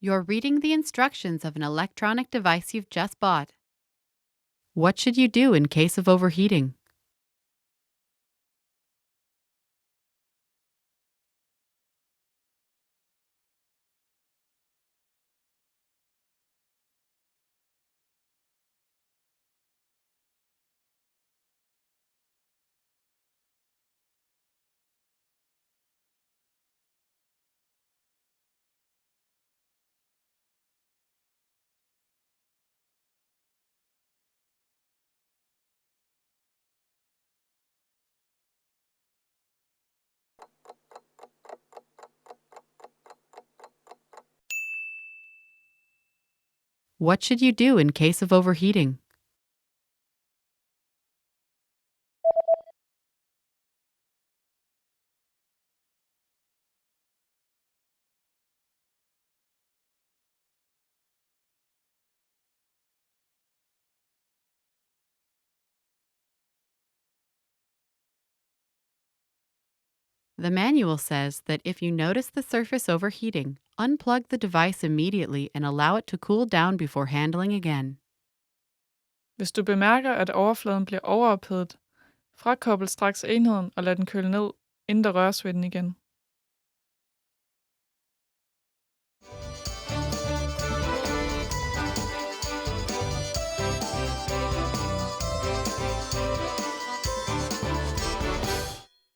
You're reading the instructions of an electronic device you've just bought. What should you do in case of overheating? What should you do in case of overheating? The manual says that if you notice the surface overheating, unplug the device immediately and allow it to cool down before handling again. Hvis du bemærker, at overfladen bliver overophedet, frakobl straks enheden og lad den køle ned, inden der røres ved den igen.